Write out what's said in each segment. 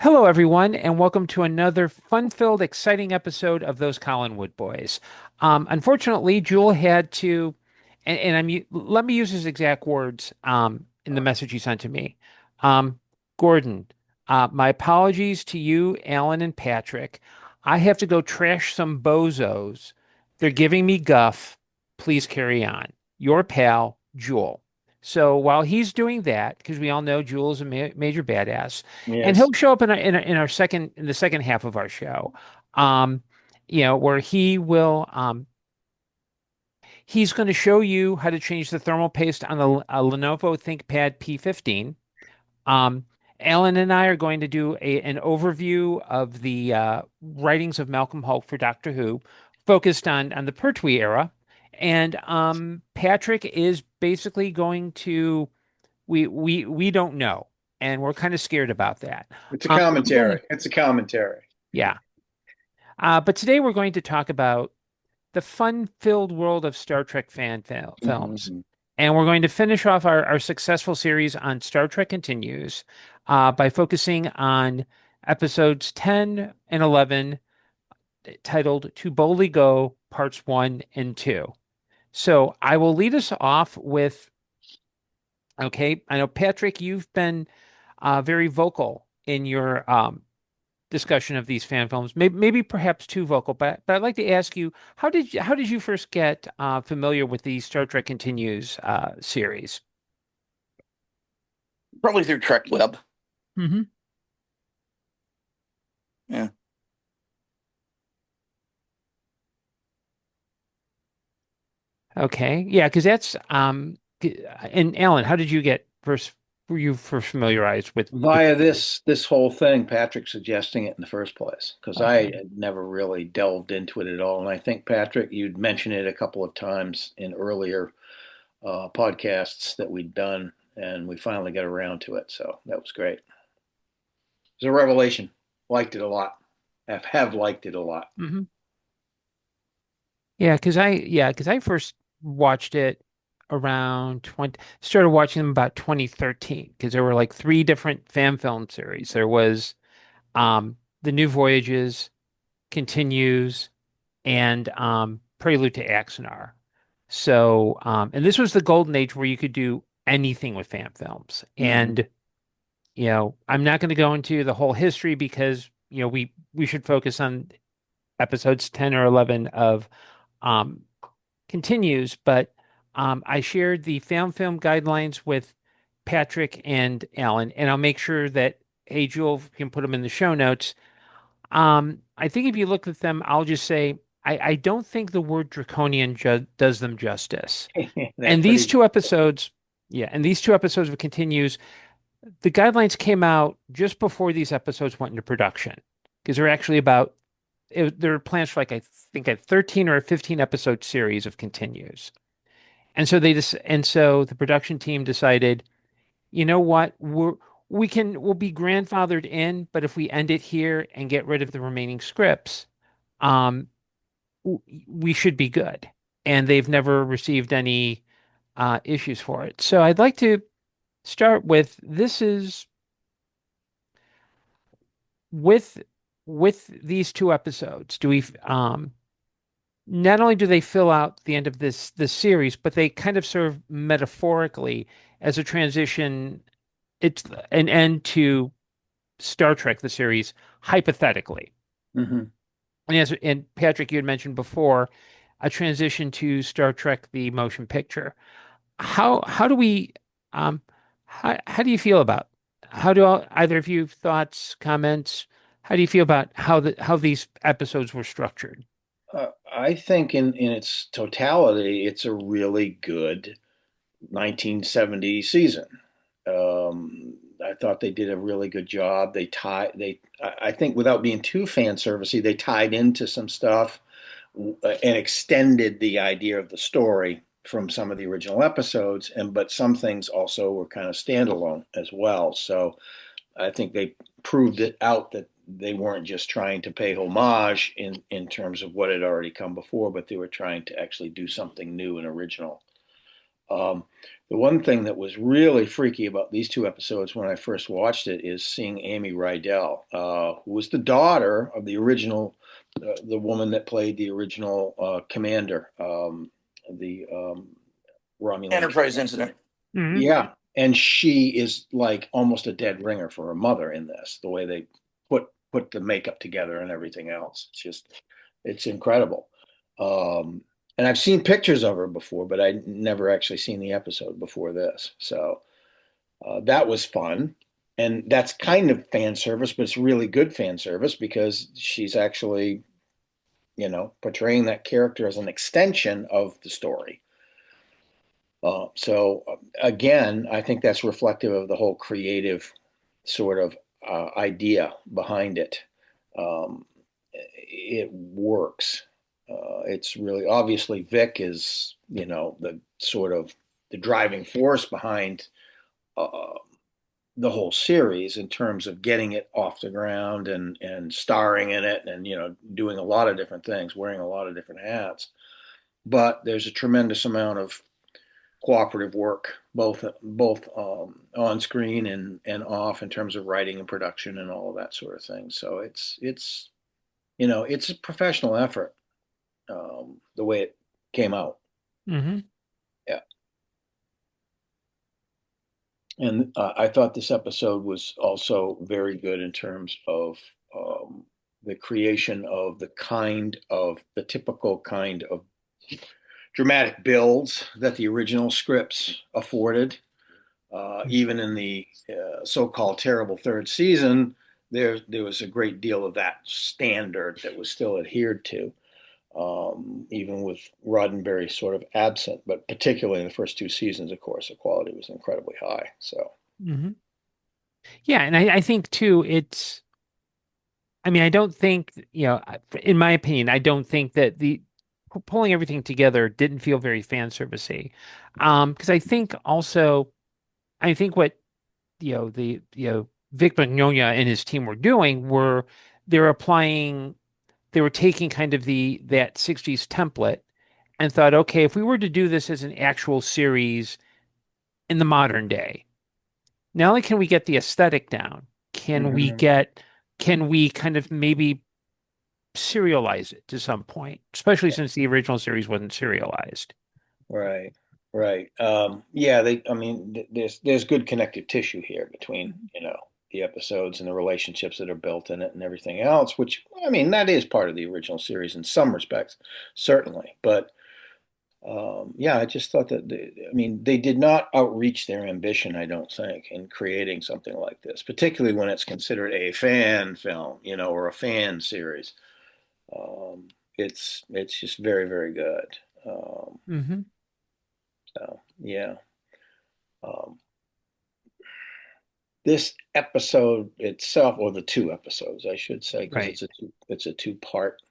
Hello, everyone, and welcome to another fun-filled, exciting episode of Those Collinwood Boys. Unfortunately, Jewel had to, let me use his exact words in the message he sent to me. Um, Gordon, my apologies to you, Alan, and Patrick. I have to go trash some bozos. They're giving me guff. Please carry on. Your pal, Jewel. So while he's doing that, because we all know Jewel is a major badass, and Yes. he'll show up in the second half of our show. Um, where he's going to show you how to change the thermal paste on a Lenovo ThinkPad P15. Um, Alan and I are going to do an overview of the writings of Malcolm Hulke for Doctor Who, focused on the Pertwee era. And Patrick is basically going to we don't know, and we're kind of scared about that. It's a I'm gonna commentary. It's a commentary. Yeah. But today we're going to talk about the fun-filled world of Star Trek films. Mhm. And we're going to finish off our successful series on Star Trek Continues by focusing on episodes 10 and 11, titled To Boldly Go, Parts 1 and 2. So I will lead us off with, okay, I know, Patrick, you've been very vocal in your discussion of these fan films. Maybe perhaps too vocal, but I'd like to ask you, how did you first get familiar with the Star Trek Continues series? Probably through Trek Web. Hmm. Yeah. Okay, yeah, because that's and Alan, how did you get first? Were you first familiarized with Via Continues? this whole thing, Patrick suggesting it in the first place, because I Okay. had never really delved into it at all. And I think, Patrick, you'd mentioned it a couple of times in earlier podcasts that we'd done, and we finally got around to it. So that was great. It was a revelation. Liked it a lot. Have liked it a lot. Hmm. Yeah, because I first watched it around 20 started watching them about 2013, because there were like three different fan film series. There was The New Voyages, Continues, and Prelude to Axanar. So and this was the golden age where you could do anything with fan films. Hmm. And I'm not going to go into the whole history, because we should focus on episodes 10 or 11 of um Continues, but I shared the fan film guidelines with Patrick and Alan, and I'll make sure that, hey, Jewel can put them in the show notes. I think if you look at them, I'll just say I don't think the word draconian does them justice. That's And these pretty. two episodes, yeah, and these two episodes of Continues, the guidelines came out just before these episodes went into production, because they're actually there were plans for, like, I think, a 13 or a 15 episode series of Continues. And so the production team decided, you know what, we'll be grandfathered in, but if we end it here and get rid of the remaining scripts, um, we should be good. And they've never received any issues for it. So I'd like to start with, this is with these two episodes. Do we not only do they fill out the end of this series, but they kind of serve metaphorically as a transition. It's an end to Star Trek, the series, hypothetically. Hmm. And Patrick, you had mentioned before, a transition to Star Trek, the motion picture. How do we um how do you feel about, either of you, thoughts, comments? How do you feel about how these episodes were structured? I think in its totality, it's a really good 1970 season. I thought they did a really good job. I think, without being too fan servicey, they tied into some stuff and extended the idea of the story from some of the original episodes. But some things also were kind of standalone as well. So I think they proved it out that they weren't just trying to pay homage in terms of what had already come before, but they were trying to actually do something new and original. Um, The one thing that was really freaky about these two episodes when I first watched it is seeing Amy Rydell, who was the daughter of the original, the woman that played the original commander, the Romulan. Enterprise incident. Hmm. Yeah, and she is like almost a dead ringer for her mother in this. The way they put the makeup together and everything else, it's incredible. Um, and I've seen pictures of her before, but I never actually seen the episode before this. So that was fun. And that's kind of fan service, but it's really good fan service because she's actually, portraying that character as an extension of the story. So again, I think that's reflective of the whole creative sort of idea behind it. It works. It's really obviously Vic is, the sort of the driving force behind uh, the whole series in terms of getting it off the ground and starring in it and doing a lot of different things, wearing a lot of different hats. But there's a tremendous amount of cooperative work, both on screen and off in terms of writing and production and all of that sort of thing. So it's a professional effort, the way it came out. Hmm. Yeah, and I thought this episode was also very good in terms of the creation of the typical kind of dramatic builds that the original scripts afforded. Even in the so-called terrible third season, there was a great deal of that standard that was still adhered to, even with Roddenberry sort of absent. But particularly in the first two seasons, of course, the quality was incredibly high. So, Hmm. Yeah, and I think too, I mean, I don't think, in my opinion, I don't think that the pulling everything together didn't feel very fan servicey. Because I think also, I think what, Vic Mignogna and his team were doing were they were applying, they were taking kind of that 60s template and thought, okay, if we were to do this as an actual series in the modern day, not only can we get the aesthetic down, mhm. can we kind of maybe serialize it to some point, especially since the original series wasn't serialized. Right, right. Yeah, I mean, there's good connective tissue here between, the episodes and the relationships that are built in it and everything else, which, I mean, that is part of the original series in some respects, certainly. But yeah, I just thought that, I mean, they did not outreach their ambition, I don't think, in creating something like this, particularly when it's considered a fan film, or a fan series. Um, it's just very, very good. Hmm. So yeah. Um, this episode itself, or the two episodes, I should say, because Right. it's a two-part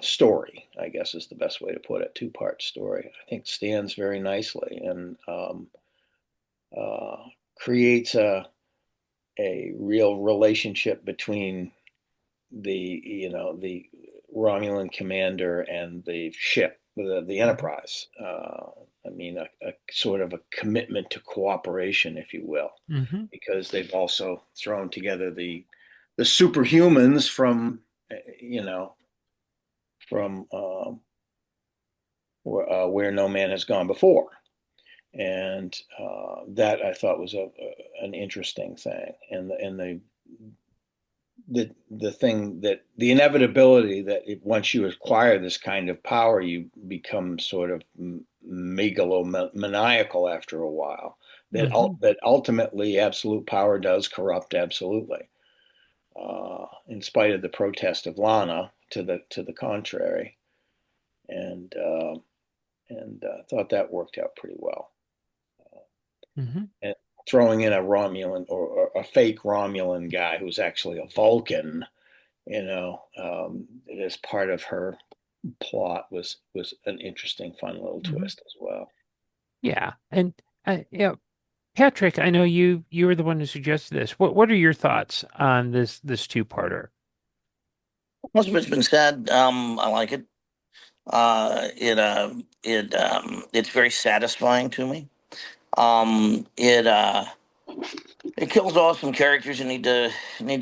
story, I guess is the best way to put it. Two-part story. I think stands very nicely and uh, creates a real relationship between the Romulan commander and the ship, the Hmm. Enterprise. I mean, a sort of a commitment to cooperation, if you will, Hmm. because they've also thrown together the superhumans from you know from where no man has gone before, and that I thought was an interesting thing, and the thing that the inevitability that once you acquire this kind of power, you become sort of megalomaniacal after a while. Hmm. That ultimately absolute power does corrupt absolutely, in spite of the protest of Lana to the contrary, and thought that worked out pretty well. Hmm. And throwing in a Romulan or a fake Romulan guy who's actually a Vulcan, as part of her plot was an interesting, fun little Hmm. twist as well. Yeah. And Patrick, I know you were the one who suggested this. What are your thoughts on this two-parter? Most of it's been said. I like it. It's very satisfying to me. It it kills off some characters who need to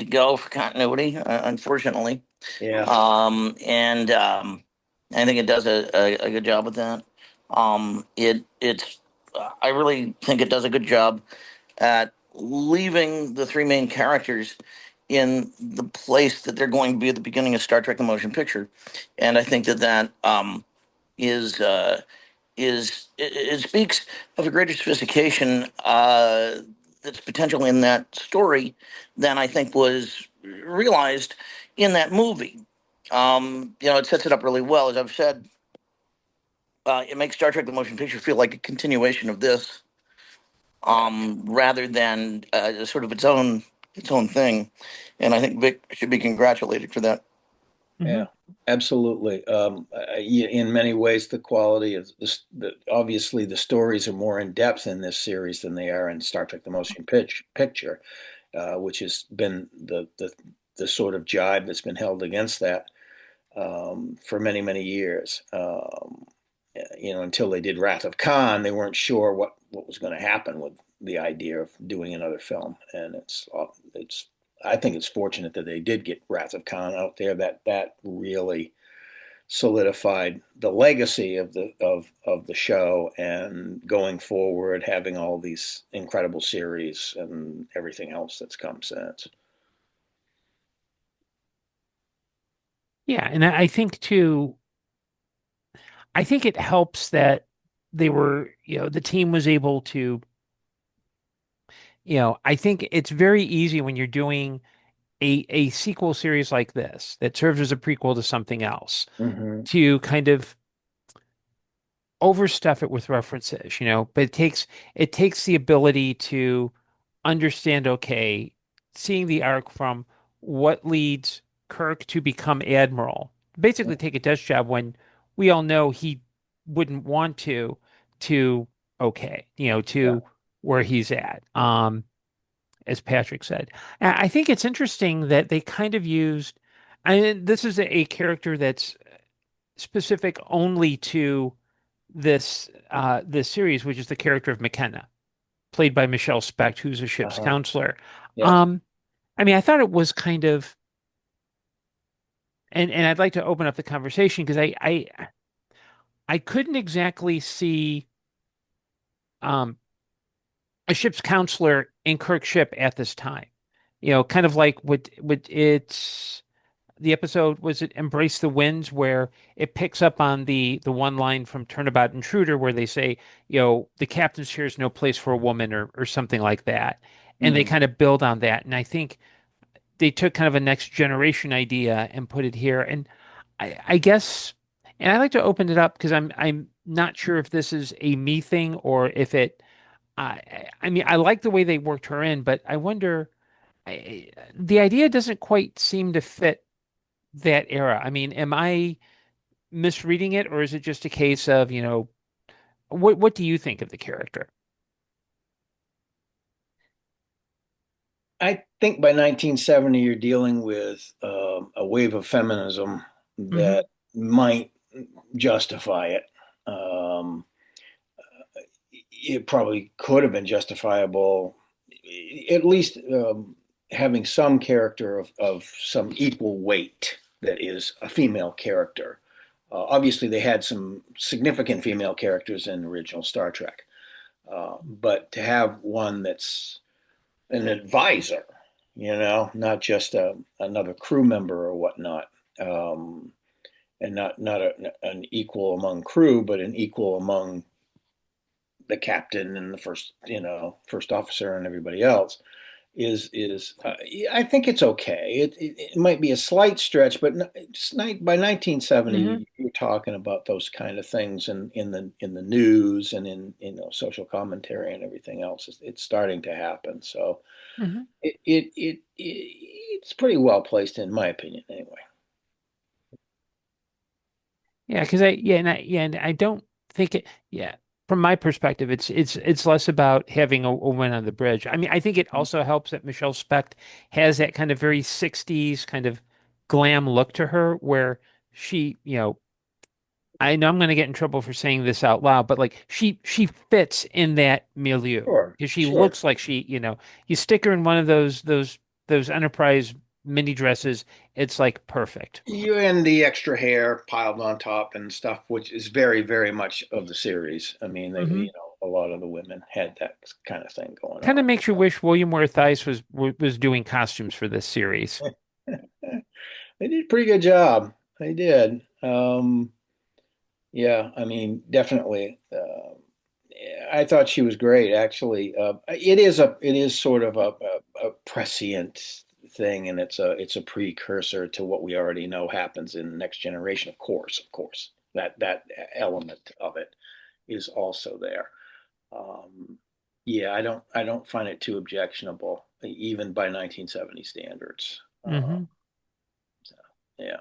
go for continuity, unfortunately. Yeah. And I think it does a good job with that. It's I really think it does a good job at leaving the three main characters in the place that they're going to be at the beginning of Star Trek: The Motion Picture, and I think that is it speaks of a greater sophistication that's potential in that story than I think was realized in that movie. It sets it up really well, as I've said. It makes Star Trek: The Motion Picture feel like a continuation of this, rather than sort of its own thing. And I think Vic should be congratulated for that. Yeah, Hmm. absolutely. In many ways, the quality of obviously the stories are more in depth in this series than they are in Star Trek: The Motion Picture, which has been the sort of jibe that's been held against that for many years. Until they did Wrath of Khan, they weren't sure what was going to happen with the idea of doing another film, and it's I think it's fortunate that they did get Wrath of Khan out there. That really solidified the legacy of the show, and going forward, having all these incredible series and everything else that's come since. Yeah, and I think too, I think it helps that they were, the team was able to, I think it's very easy when you're doing a sequel series like this that serves as a prequel to something else Mm-hmm. to kind of overstuff it with references, but it takes the ability to understand, okay, seeing the arc from what leads Kirk to become admiral, basically take a desk job when we all know he wouldn't want to okay, Yeah. to where he's at. As Patrick said. And I think it's interesting that they kind of used, and this is a character that's specific only to this series, which is the character of McKenna, played by Michelle Specht, who's a ship's Uh-huh. counselor. Yes. Um, I mean, I thought it was kind of, and I'd like to open up the conversation because I couldn't exactly see um a ship's counselor in Kirk's ship at this time. Kind of like what it's the episode was it Embrace the Winds where it picks up on the one line from Turnabout Intruder where they say, the captain's chair is no place for a woman or something like that. And they Mm-hmm. kind of build on that. And I think they took kind of a next generation idea and put it here. And I guess, and I like to open it up because I'm not sure if this is a me thing or if I mean, I like the way they worked her in, but I wonder, the idea doesn't quite seem to fit that era. I mean, am I misreading it, or is it just a case of, what do you think of the character? I think by 1970, you're dealing with a wave of feminism Hmm. that might justify it. Um, it probably could have been justifiable, at least having some character of some equal weight that is a female character. Obviously, they had some significant female characters in original Star Trek, but to have one that's an advisor, not just another crew member or whatnot, um, and not an equal among crew, but an equal among the captain and the first officer and everybody else I think it's okay. It might be a slight stretch, but by Hmm. 1970, you're talking about those kind of things in the news and in social commentary and everything else. It's starting to happen. So Hmm. it's pretty well placed in my opinion, anyway. Yeah, because and I don't think it. Yeah, from my perspective, it's less about having a woman on the bridge. I mean, I think it also helps that Michelle Specht has that kind of very 60s kind of glam look to her, where she, I know I'm going to get in trouble for saying this out loud, but like she fits in that milieu Sure, because she sure. looks like you stick her in one of those Enterprise mini dresses, it's like perfect. You and the extra hair piled on top and stuff, which is very, very much of the series. I mean, Hmm. a lot of the women had that kind of thing going Kind of on. makes you wish William Worth-Ice was doing costumes for this series. They did a pretty good job. They did. Yeah, I mean, definitely. I thought she was great, actually. It is sort of a prescient thing, and it's a precursor to what we already know happens in the Next Generation. Of course, that element of it is also there. Um, yeah, I don't find it too objectionable, even by 1970 standards. Hmm. So, yeah.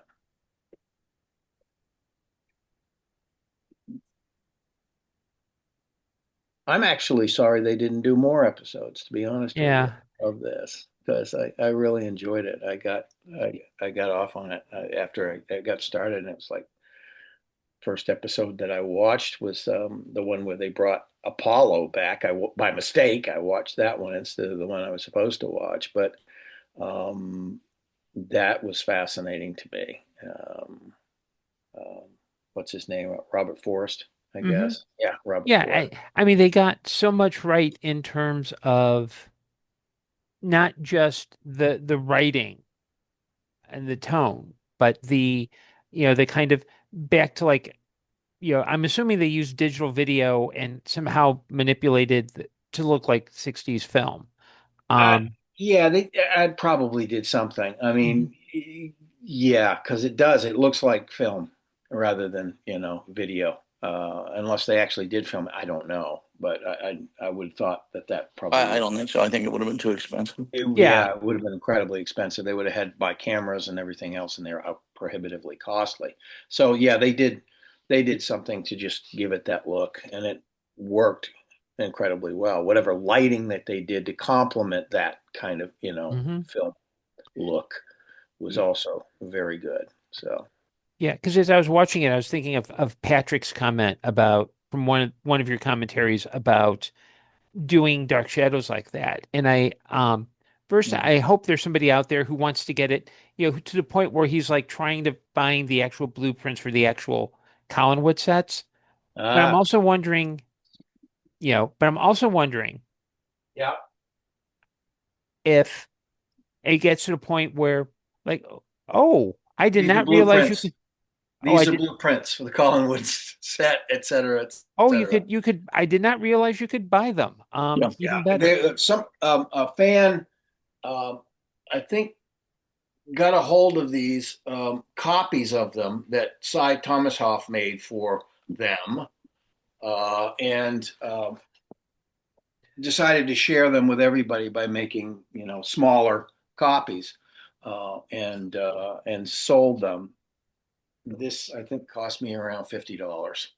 I'm actually sorry they didn't do more episodes, to be honest with you, Yeah. of this because I really enjoyed it. I got off on it after I got started, and it was like first episode that I watched was the one where they brought Apollo back. By mistake I watched that one instead of the one I was supposed to watch, but um, that was fascinating to me. Um, what's his name? Robert Forrest, I Hmm. guess. Yeah, Robert Yeah, Forrest. I mean they got so much right in terms of not just the writing and the tone, but the kind of back to like, I'm assuming they used digital video and somehow manipulated to look like 60s film. I, Um, yeah, I probably did something. I mhm. mean, yeah, because it does. It looks like film rather than, video. Unless they actually did film it, I don't know. But I would have thought that probably I would. don't think so. I think it would have been too expensive. Yeah. Yeah, it would have been incredibly expensive. They would have had to buy cameras and everything else, and they're prohibitively costly. So yeah, they did something to just give it that look, and it worked incredibly well. Whatever lighting that they did to complement that kind of, Hmm. film look was also very good. So, Yeah, because as I was watching it, I was thinking of Patrick's comment about from one of your commentaries about doing Dark Shadows like that. And first mm. I hope there's somebody out there who wants to get it, to the point where he's like trying to find the actual blueprints for the actual Collinwood sets. But I'm Ah, also wondering, but I'm also wondering yeah. if it gets to the point where like, oh, I did These are not realize you blueprints. could, oh, I These are did, blueprints for the Collinwood set, et cetera, et oh, cetera. I did not realize you could buy them. Yeah. Even Yeah, better. some a fan, um, I think, got a hold of these copies of them that Cy Thomas Hoff made for them, and decided to share them with everybody by making smaller copies, and sold them. This I think cost me around $50.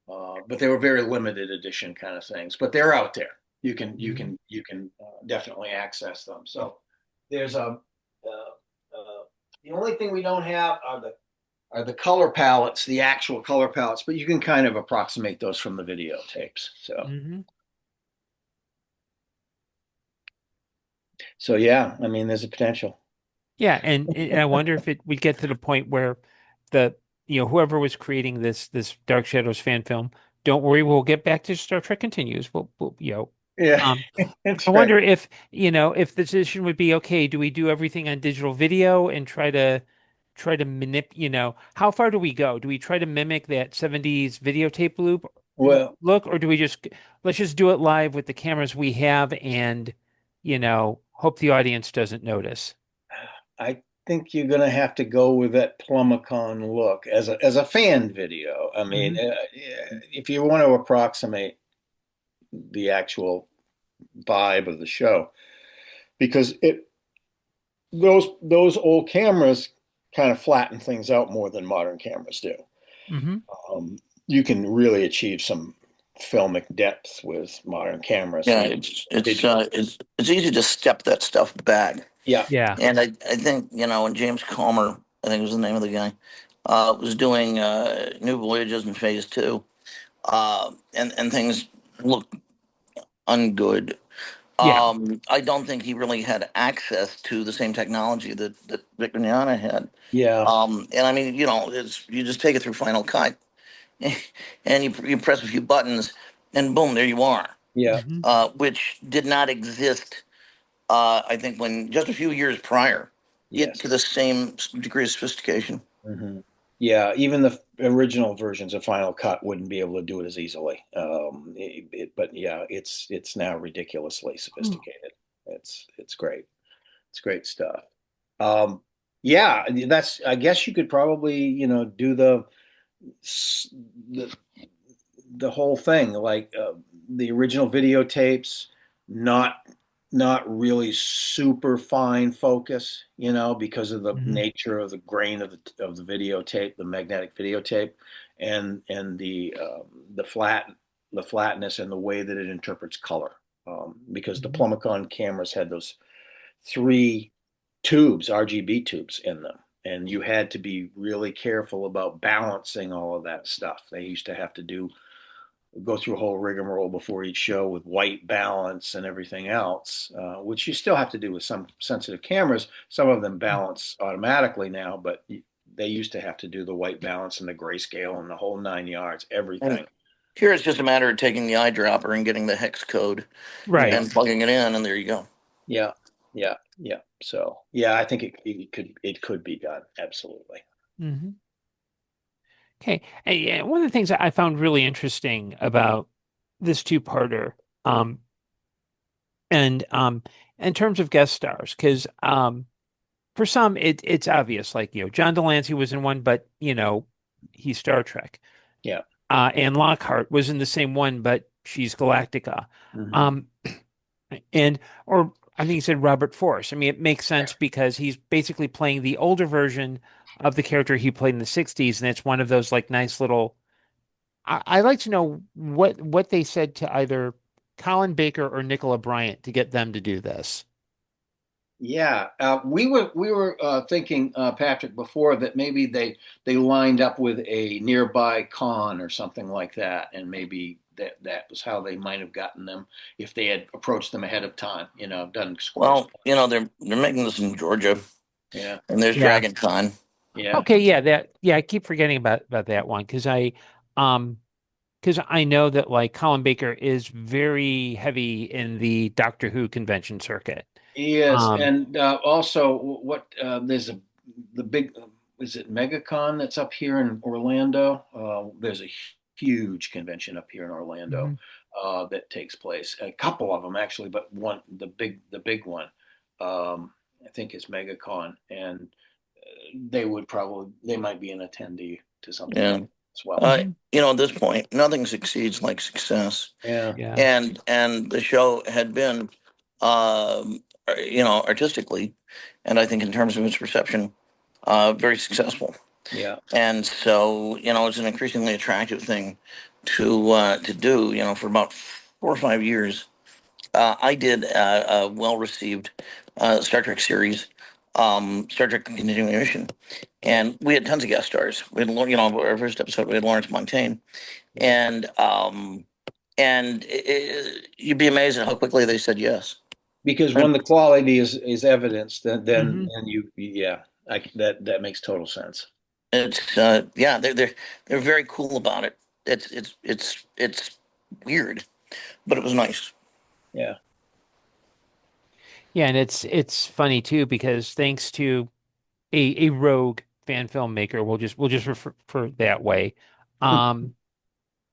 But they were very limited edition kind of things. But they're out there. Mhm. You can definitely access them. So there's the only thing we don't have are the color palettes, the actual color palettes, but you can kind of approximate those from the videotapes. Mhm. So yeah, I mean, there's a potential. Yeah, and I wonder if it would get to the point where the whoever was creating this Dark Shadows fan film, don't worry, we'll get back to Star Trek Continues. Yeah, Um, I that's right. wonder if the decision would be okay, do we do everything on digital video and try to how far do we go? Do we try to mimic that 70s videotape Well, look, or do we just let's just do it live with the cameras we have and hope the audience doesn't notice? I think you're going to have to go with that Plumicon look as a fan video. I mean, Hmm. if you want to approximate the actual vibe of the show, because it those old cameras kind of flatten things out more than modern cameras do. Hmm. You can really achieve some filmic depth with modern cameras Yeah, using digital. it's easy to step that stuff back. Yeah, Yeah. And I think, when James Comer, I think was the name of the guy, was doing New Voyages in Phase Two, and things looked ungood. Yeah. I don't think he really had access to the same technology that Vic Mignogna had. Yeah, And I mean, it's you just take it through Final Cut, and you press a few buttons, and boom, there you are. yeah, Hmm. Which did not exist, I think, when just a few years prior, it to yes. the same degree of sophistication. Hmm. Yeah, even the original versions of Final Cut wouldn't be able to do it as easily. But yeah, it's now ridiculously sophisticated. It's great. It's great stuff. Um, yeah, that's. I guess you could probably do the the whole thing, like the original videotapes, not not really super fine focus, because of the Hmm. nature of the grain of the videotape, the magnetic videotape, and the flatness and the way that it interprets color. Because the Hmm. Plumicon cameras had those three tubes, RGB tubes in them. And you had to be really careful about balancing all of that stuff. They used to have to go through a whole rigmarole before each show with white balance and everything else, which you still have to do with some sensitive cameras. Some of them balance automatically now, but they used to have to do the white balance and the grayscale and the whole 9 yards, And everything. here it's just a matter of taking the eyedropper and getting the hex code Right. Yeah, and plugging it in, and there you go. yeah, yeah, yeah. So yeah, I think it could be done absolutely. Hmm. Okay. And one of the things that I found really interesting about this two-parter, um, and in terms of guest stars, because for some it's obvious, like John Delancey was in one, but he's Star Trek. Yeah. And Lockhart was in the same one, but she's Galactica. Hmm. Um, and or I think he said Robert Force. I mean, it makes sense because he's basically playing the older version of the character he played in the 60s, and it's one of those like nice little. I like to know what they said to either Colin Baker or Nicola Bryant to get them to do this. Yeah, we were thinking, Patrick, before that maybe they lined up with a nearby con or something like that, and maybe that was how they might have gotten them if they had approached them ahead of time, done Well, correspondence. they're making this in Georgia, Yeah, and there's Yeah. Dragon Con. yeah, Okay. Yeah. I keep forgetting about that one um because I know that like Colin Baker is very heavy in the Doctor Who convention circuit. he is, Um, and also what there's the big is it MegaCon that's up here in Orlando? There's a huge convention up here in Orlando mhm. that takes place. A couple of them actually, but one the big one I think is MegaCon, and they might be an attendee to something like Yeah. that as well. Mhm. At this point, nothing succeeds like success, Yeah, Yeah. and the show had been, artistically, and I think in terms of its reception, very successful. yeah, And so, it's an increasingly attractive thing to do. For about 4 or 5 years, I did a well-received Star Trek series, Star Trek Continuing Mission, yeah, and we had tons of guest stars. We had, our first episode, we had Lawrence Montaigne, yeah. and you'd be amazed at how quickly they said yes. Because And when the quality is evidenced, then Hmm. and yeah, that makes total sense. it's yeah, they're very cool about it. It's weird, but it was nice. Yeah. Yeah, and it's funny too because thanks to a rogue fan filmmaker, we'll just refer that way. Um,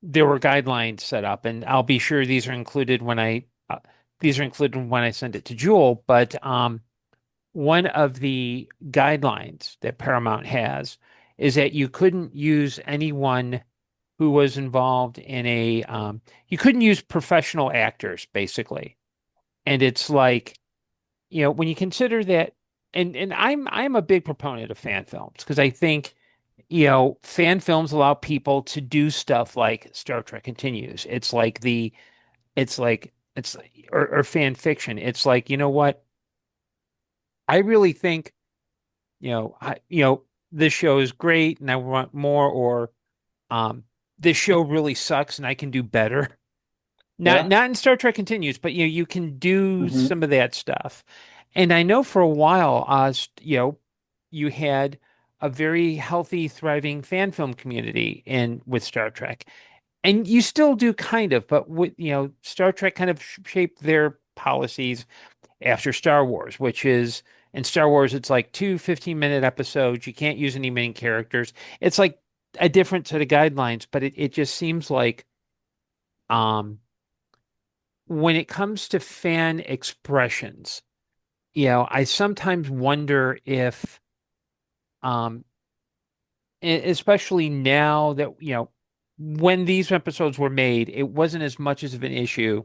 there were guidelines set up, and I'll be sure these are included when I send it to Jewel. But one of the guidelines that Paramount has is that you couldn't use anyone who was involved in you couldn't use professional actors, basically. And it's like, when you consider that, and I'm a big proponent of fan films because I think, fan films allow people to do stuff like Star Trek Continues. Or fan fiction. It's like, you know what? I really think, this show is great and I want more, or um, this show really sucks and I can do better. Yeah. Not in Star Trek Continues, but you can do Hmm. some of that stuff. And I know for a while, you had a very healthy, thriving fan film community in with Star Trek, and you still do kind of, but with Star Trek kind of shaped their policies after Star Wars, which is in Star Wars, it's like 2 15-minute episodes. You can't use any main characters. It's like a different set of guidelines, but it just seems like um when it comes to fan expressions, I sometimes wonder if, um, especially now that, when these episodes were made, it wasn't as much as of an issue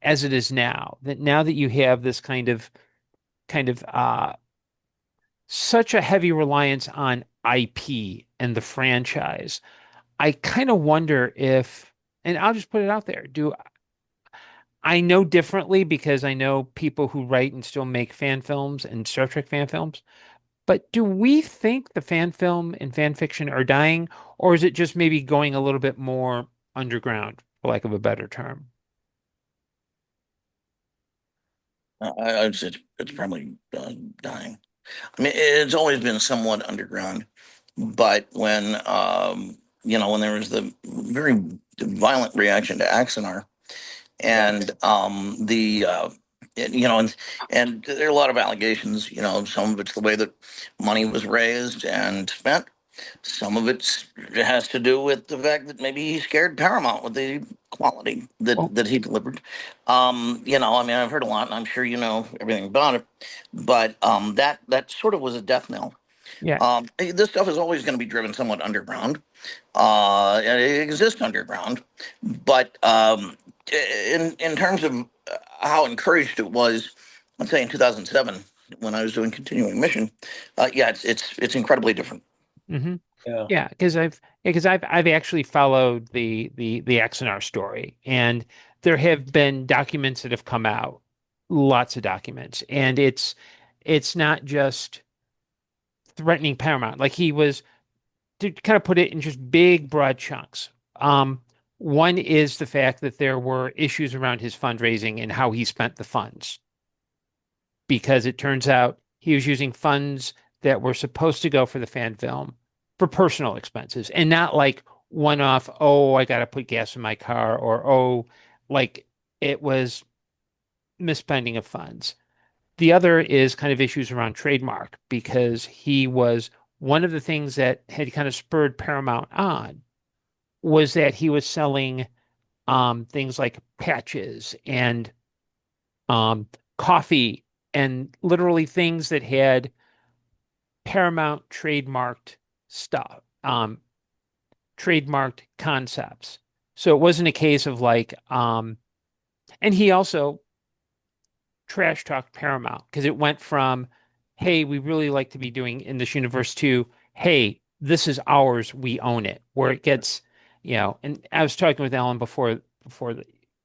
as it is now. That now that you have this kind of such a heavy reliance on IP and the franchise, I kind of wonder if, and I'll just put it out there, do I know differently because I know people who write and still make fan films and Star Trek fan films. But do we think the fan film and fan fiction are dying, or is it just maybe going a little bit more underground, for lack of a better term? It's probably dying. I mean, it's always been somewhat underground, but when there was the very violent reaction to Axanar, Yeah. and and there are a lot of allegations. Some of it's the way that money was raised and spent. Some of it has to do with the fact that maybe he scared Paramount with the quality Well, that he delivered. I mean, I've heard a lot, and I'm sure you know everything about it. But that sort of was a death knell. yeah. This stuff is always going to be driven somewhat underground. And it exists underground, but in terms of how encouraged it was, let's say in 2007 when I was doing continuing mission, yeah, it's incredibly different. Hmm. Yeah. Yeah, because I've actually followed the Axanar story, and there have been documents that have come out, lots of documents, and it's not just threatening Paramount. Like he was to kind of put it in just big, broad chunks. Um, One is the fact that there were issues around his fundraising and how he spent the funds, because it turns out he was using funds that were supposed to go for the fan film for personal expenses and not like one off, oh, I got to put gas in my car, or, oh, like it was misspending of funds. The other is kind of issues around trademark, because he was one of the things that had kind of spurred Paramount on was that he was selling things like patches and um, coffee and literally things that had Paramount trademarked stuff, trademarked concepts. So it wasn't a case of like, and he also trash talked Paramount because it went from, hey, we really like to be doing in this universe, to, hey, this is ours, we own it. Where it gets, and I was talking with Alan before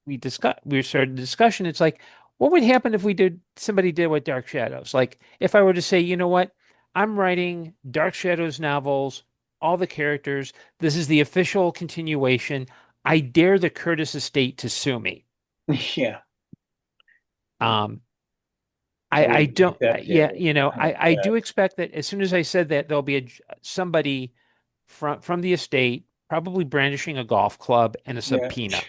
we started the discussion. It's like, what would happen if somebody did what Dark Shadows? Like if I were to say, you know what, I'm writing Dark Shadows novels, all the characters, this is the official continuation. I dare the Curtis estate to sue me. Yeah. Um, I I wouldn't don't, accept it. yeah, I do expect that as soon as I said that, there'll be somebody from the estate, probably brandishing a golf club and a Yeah. subpoena,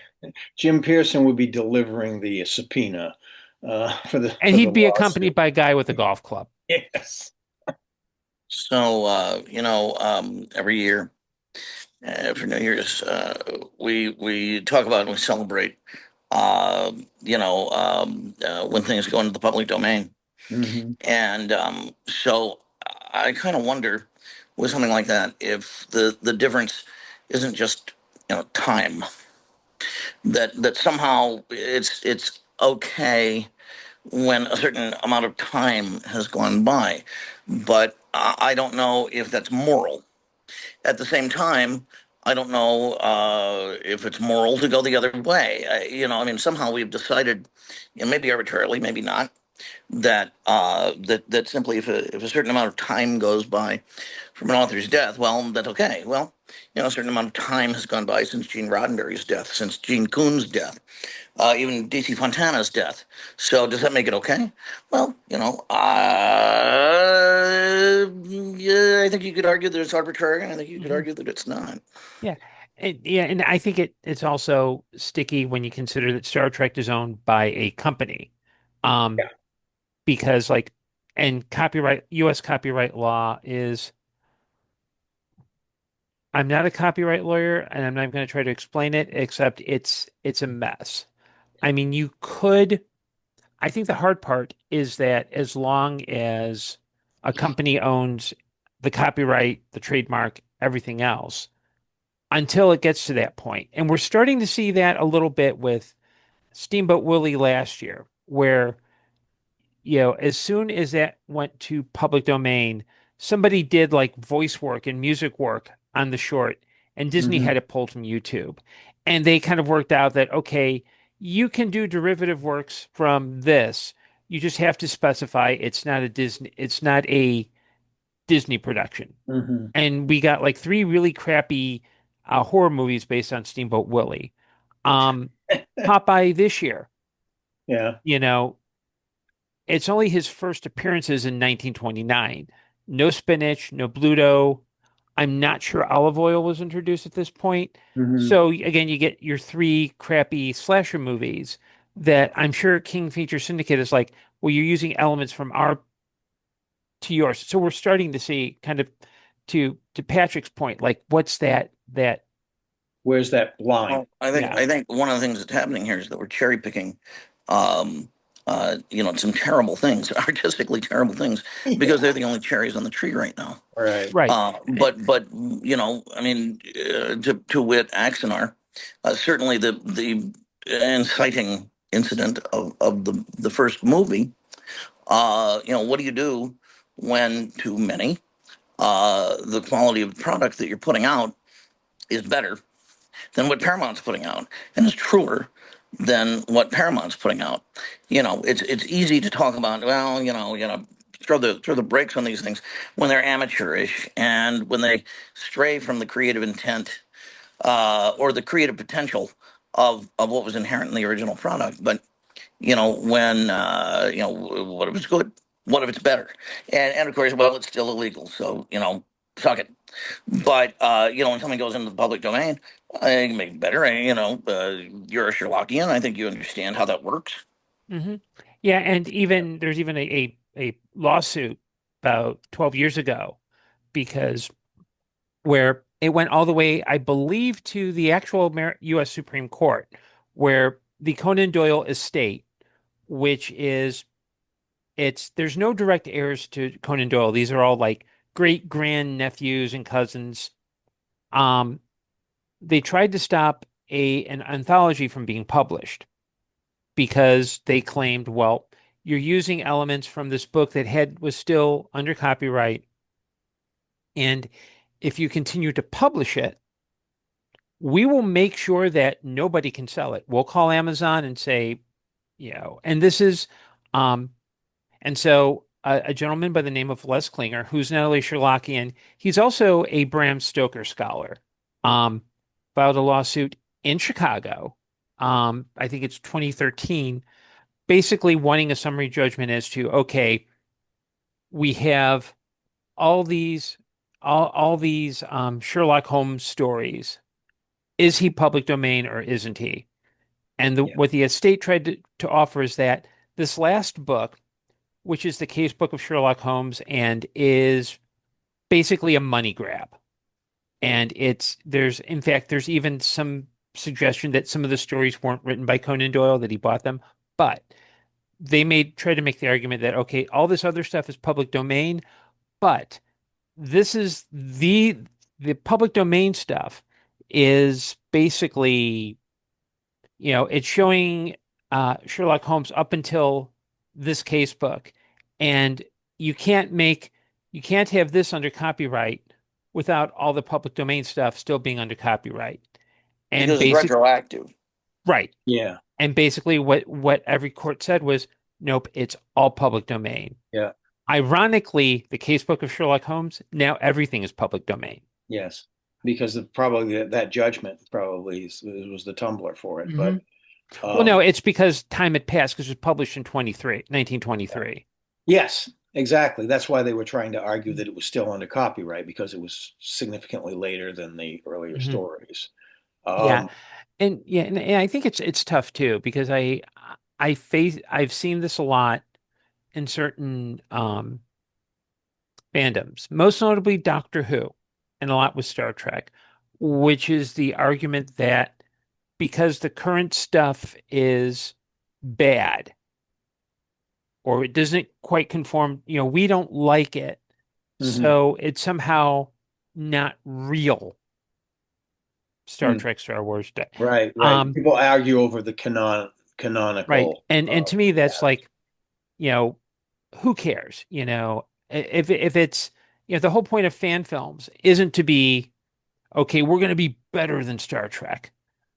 Jim Pearson would be delivering the subpoena for the and he'd be accompanied lawsuit. by a guy with a golf club. Yes. So every year after New Year's, we talk about and we celebrate when things go into the public domain. Hmm. And so I kind of wonder with something like that if the difference isn't just time, that somehow it's okay when a certain amount of time has gone by, but I don't know if that's moral. At the same time, I don't know if it's moral to go the other way. I mean, somehow we've decided, maybe arbitrarily, maybe not, that simply if a certain amount of time goes by from an author's death, well, that's okay. Well, a certain amount of time has gone by since Gene Roddenberry's death, since Gene Coon's death, even DC Fontana's death. So does that make it okay? Well, yeah, I think you could argue that it's arbitrary, and I think you could Hmm. argue that it's not. Yeah. And I think it's also sticky when you consider that Star Trek is owned by a company. Um, Yeah. because like and US copyright law is I'm not a copyright lawyer and I'm not going to try to explain it except it's a mess. I mean, I think the hard part is that as long as a company owns the copyright, the trademark, everything else, until it gets to that point. And we're starting to see that a little bit with Steamboat Willie last year, where, as soon as that went to public domain, somebody did like voice work and music work on the short, and Disney Hmm. had it pulled from YouTube. And they kind of worked out that, okay, you can do derivative works from this. You just have to specify it's not a Disney production. Hmm. And we got like three really crappy horror movies based on Steamboat Willie. Um, Popeye this year, Yeah. you know, it's only his first appearances in 1929. No spinach, no Bluto. I'm not sure olive oil was introduced at this point. Hmm. So again, you get your three crappy slasher movies that I'm sure King Feature Syndicate is like, well, you're using elements from our to yours. So we're starting to see kind of to Patrick's point, like what's that Where's that line? Well, I think yeah. I think one of the things that's happening here is that we're cherry picking, um, some terrible things, artistically terrible things, because Yeah. they're the only cherries on the tree right now. Right. Right. But I mean, to wit, Axanar, certainly the inciting incident of the first movie. What do you do when too many? The quality of the product that you're putting out is better than what Paramount's putting out, and is truer than what Paramount's putting out. It's easy to talk about. Well, throw the brakes on these things when they're amateurish and when they stray from the creative intent or the creative potential of what was inherent in the original product. But when what if it's good? What if it's better? And of course, well, it's still illegal, so suck it. But when something goes into the public domain, I can make it better. You're a Sherlockian. I think you understand how that works. Hmm. Yeah, and even there's even a lawsuit about 12 years ago because where it went all the way, I believe, to the actual US Supreme Court, where the Conan Doyle estate, which is there's no direct heirs to Conan Doyle. These are all like great grand nephews and cousins. Um, they tried to stop an anthology from being published because they claimed, well, you're using elements from this book that was still under copyright, and if you continue to publish it, we will make sure that nobody can sell it. We'll call Amazon and say, and this is, um, and so a gentleman by the name of Les Klinger, who's not only Sherlockian, he's also a Bram Stoker scholar, um, filed a lawsuit in Chicago. I think it's 2013, basically wanting a summary judgment as to, okay, we have all these all these Sherlock Holmes stories. Is he public domain or isn't he? And Yeah. what the estate tried to offer is that this last book, which is the case book of Sherlock Holmes and is basically a money grab. And in fact, there's even some suggestion that some of the stories weren't written by Conan Doyle, that he bought them. But they try to make the argument that, okay, all this other stuff is public domain, but this is the public domain stuff is basically, it's showing Sherlock Holmes up until this case book, and you can't make you can't have this under copyright without all the public domain stuff still being under copyright. And Because it's basic retroactive. right. Yeah. And basically what every court said was Nope, it's all public domain. Yeah. Ironically, the casebook of Sherlock Holmes, now everything is public domain. Yes. Because probably that judgment probably was the tumbler for it. Hmm. But Well, no, um, it's because time had passed because it was published in 1923. yes, exactly. That's why they were trying to argue that it was still under copyright because it was significantly later than the earlier Hmm. stories. Yeah. Um, And I think it's tough too because I've seen this a lot in certain fandoms, most notably Doctor Who, and a lot with Star Trek, which is the argument that because the current stuff is bad or it doesn't quite conform, we don't like it, mhm. so it's somehow not real Star Mm. Trek, Star Wars. Right, right. Um, People argue over the right. canonical. And to me, that's like, you know, who cares? If it's, the whole point of fan films isn't to be, okay, we're going to be better than Star Trek.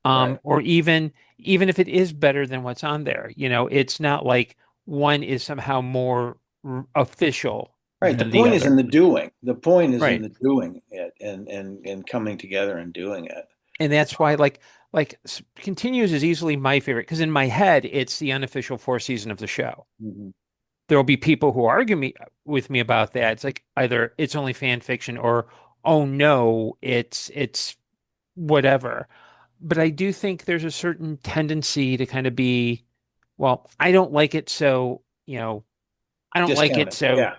Right, Or even if it is better than what's on there, it's not like one is somehow more official right. The than the point is in other. the doing. The point is in Right. the doing it and coming together and doing it. And that's why continues is easily my favorite because in my head it's the unofficial fourth season of the show. Mhm. There will be people who argue with me about that. It's like either it's only fan fiction or oh no, it's whatever. But I do think there's a certain tendency to kind of be, well, I don't like it, so I don't like it, Discounted. so Yeah,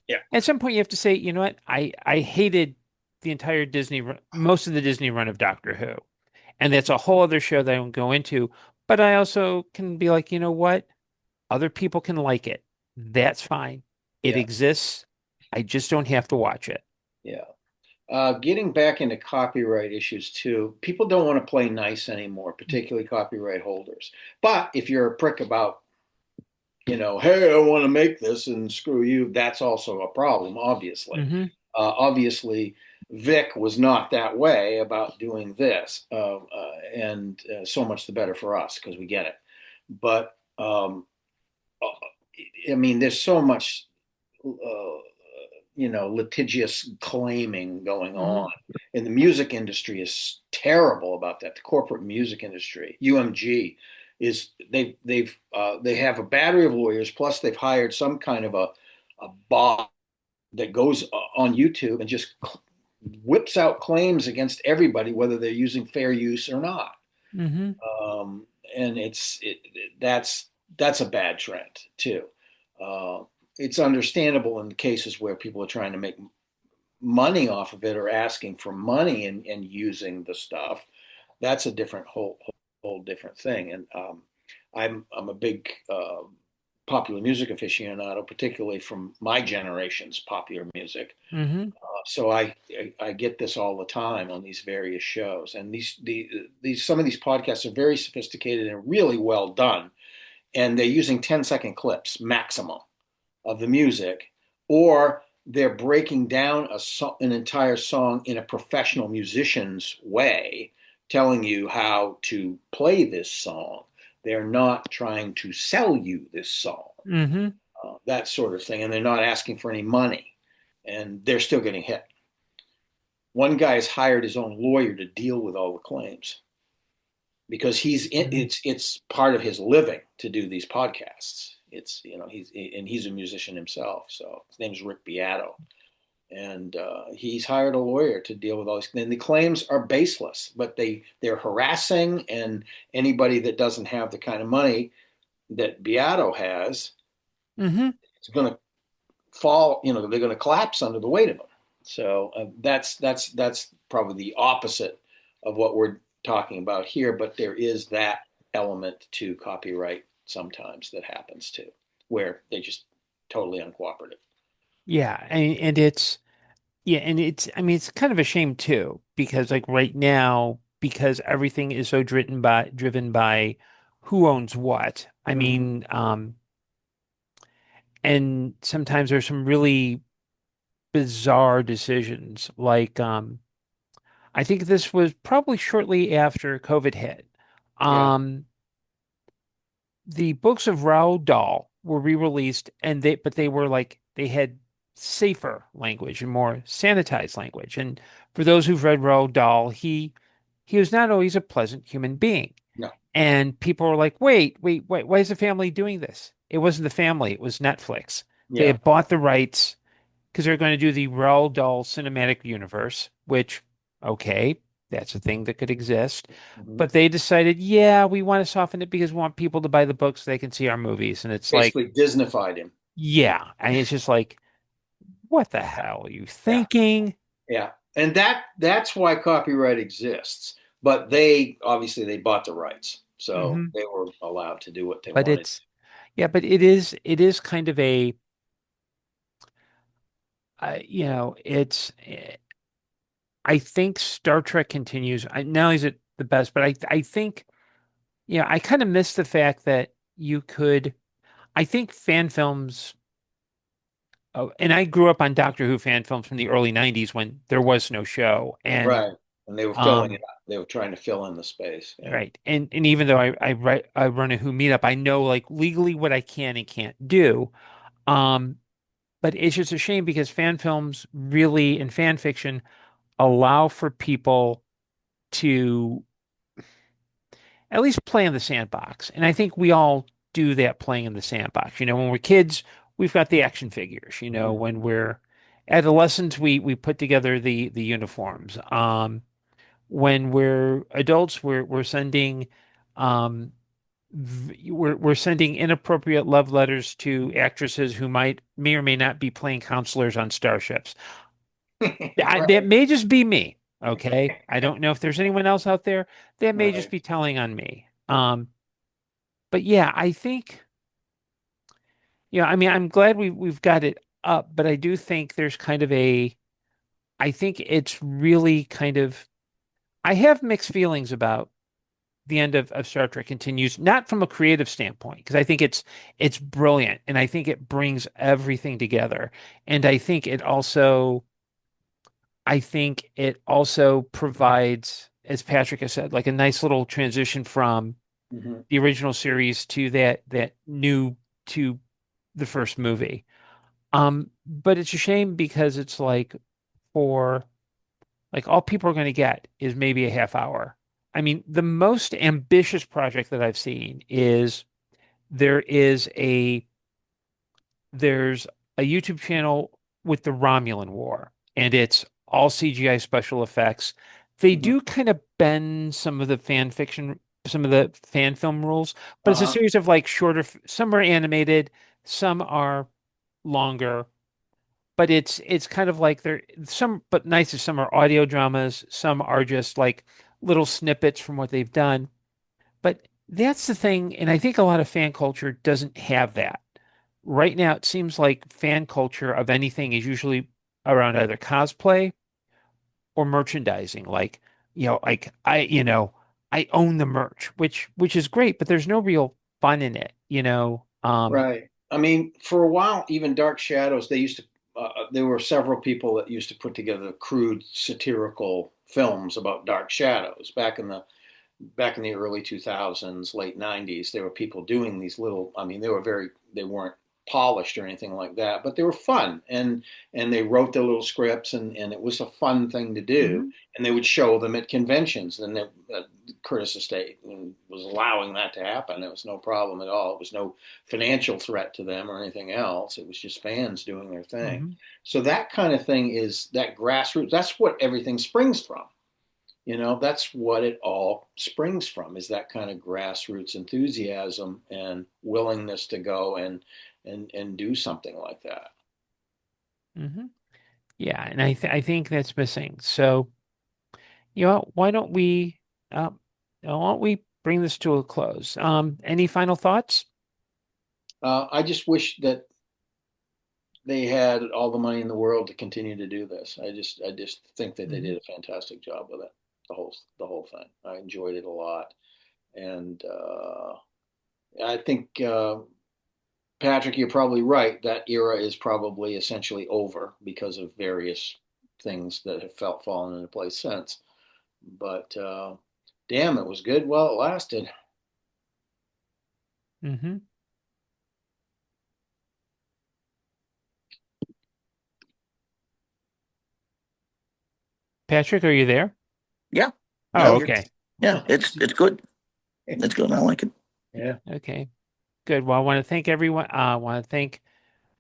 yeah, at some point you have to say, you know what, I hated the entire most of the Disney run of Doctor Who, and that's a whole other show that I won't go into. But I also can be like, you know what, other people can like it. That's fine. It yeah, exists. I just don't have to watch it. yeah. Getting back into copyright issues too, people don't want to play nice anymore, particularly copyright holders. But if you're a prick about, hey, I want to make this and screw you, that's also a problem, obviously. Hmm. Obviously, Vic was not that way about doing this, and so much the better for us because we get it. But I mean, there's so much litigious claiming going Hmm. on. And the music industry is terrible about that. The corporate music industry, UMG, they have a battery of lawyers. Plus, they've hired some kind of a bot that goes on YouTube and just whips out claims against everybody, whether they're using fair use or not. Hmm. Um, and that's a bad trend too. Uh, it's understandable in cases where people are trying to make money off of it or asking for money and using the stuff. That's a different whole different thing. And I'm a big popular music aficionado, particularly from my generation's popular music. Hmm. So I get this all the time on these various shows, and these some of these podcasts are very sophisticated and really well done, and they're using 10-second clips maximum of the music, or they're breaking down an entire song in a professional musician's way, telling you how to play this song. They're not trying to sell you this song, Hmm. that sort of thing, and they're not asking for any money, and they're still getting hit. One guy has hired his own lawyer to deal with all the claims because Hmm. it's part of his living to do these podcasts. It's he's a musician himself, so his name's Rick Beato, and he's hired a lawyer to deal with all these. And the claims are baseless, but they're harassing, and anybody that doesn't have the kind of money that Beato has Hmm. is going to fall. They're going to collapse under the weight of them. So that's probably the opposite of what we're talking about here. But there is that element to copyright sometimes that happens too, where they just totally uncooperative. Yeah, and it's yeah, and I mean it's kind of a shame too because like right now because everything is so driven by who owns what. I Mm-hmm. mean, and sometimes there's some really bizarre decisions. Like, I think this was probably shortly after COVID hit. Yeah. Um, the books of Roald Dahl were re-released, and they were like they had safer language and more sanitized language. And for those who've read Roald Dahl, he was not always a pleasant human being. No. And people were like, wait, why is the family doing this? It wasn't the family, it was Netflix. They Yeah. had bought the rights because they're going to do the Roald Dahl cinematic universe, which, okay, that's a thing that could exist. Mhm. But they decided, yeah, we want to soften it because we want people to buy the books so they can see our movies. And it's like, Basically Disneyfied him. yeah. And it's just like, what the hell are you Yeah. thinking? Yeah. And that's why copyright exists. But they obviously they bought the rights. So Hmm. they were allowed to do what they But wanted. yeah, but it is kind of a, I think Star Trek continues. Not only is it the best, but I think, I kind of miss the fact that you could, I think fan films, oh, and I grew up on Doctor Who fan films from the early 90s when there was no show. And, Right. And they were filling um, it up. They were trying to fill in the space. Yeah. right. And even though I run a Who meetup, I know like legally what I can and can't do. Um, but it's just a shame because fan films really and fan fiction allow for people to at least play in the sandbox. And I think we all do that playing in the sandbox. When we're kids, we've got the action figures. Mhm. When we're adolescents, we put together the uniforms. When we're adults, we're sending um we're sending inappropriate love letters to actresses who may or may not be playing counselors on starships. That Right. may just be me. Okay. I don't know if there's anyone else out there. That may just Right. be telling on me. But yeah, I think, I mean, I'm glad we've got it up, but I do think there's kind of I think it's really kind of, I have mixed feelings about the end of Star Trek Continues, not from a creative standpoint, because I think it's brilliant and I think it brings everything together. And I think it also provides, as Patrick has said, like a nice little transition from Mhm. the original series to that new to the first movie. But it's a shame because it's like for like all people are going to get is maybe a half hour. I mean, the most ambitious project that I've seen is there is a there's a YouTube channel with the Romulan War, and it's all CGI special effects. They Mhm. do kind of bend some of the fan film rules, but it's a Uh-huh. series of like shorter, some are animated, some are longer, but it's kind of like they're some, but nice as some are audio dramas, some are just like little snippets from what they've done. But that's the thing, and I think a lot of fan culture doesn't have that. Right now, it seems like fan culture of anything is usually around either cosplay or merchandising. Like, I own the merch, which is great, but there's no real fun in it. Right. I mean, for a while, even Dark Shadows, they used to, there were several people that used to put together crude satirical films about Dark Shadows back in the early 2000s, late 90s. There were people doing these little, I mean, they weren't polished or anything like that, but they were fun. And they wrote their little scripts and it was a fun thing to do. Mhm, And they would show them at conventions. And Curtis Estate was allowing that to happen. It was no problem at all. It was no financial threat to them or anything else. It was just fans doing their thing. mhm, So that kind of thing is that grassroots. That's what everything springs from. That's what it all springs from is that kind of grassroots enthusiasm and willingness to go and do something like that. mhm. Yeah, and I think that's missing. So, um, why don't we bring this to a close? Any final thoughts? I just wish that they had all the money in the world to continue to do this. I just think that they Mhm, did a fantastic job with it. The whole thing. I enjoyed it a lot, and I think Patrick, you're probably right. That era is probably essentially over because of various things that have felt fallen into place since. But damn, it was good while it lasted. mhm. Patrick, are you there? Yeah. Oh, No, you're, okay. yeah, it's good. It's good. I like it. Yeah. Okay. Good. Well, I want to thank everyone. I want to thank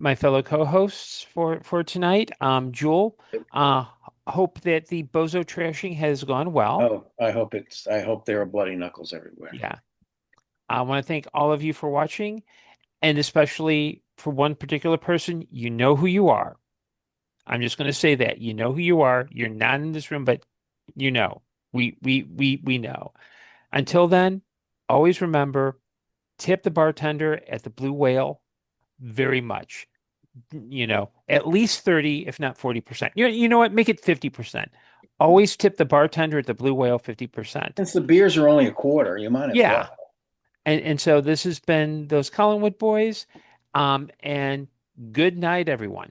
my fellow co-hosts for tonight. Jewel, uh, hope that the bozo trashing has gone well. Oh, I hope there are bloody knuckles everywhere. Yeah. I want to thank all of you for watching, and especially for one particular person, you know who you are. I'm just going to say that. You know who you are. You're not in this room, but you know. We know. Until then, always remember, tip the bartender at the Blue Whale very much. At least 30, if not 40%. You know what? Make it 50%. Always tip the bartender at the Blue Whale 50%. Since the beers are only a quarter, you might as Yeah. well. And so this has been those Collinwood boys. And good night, everyone.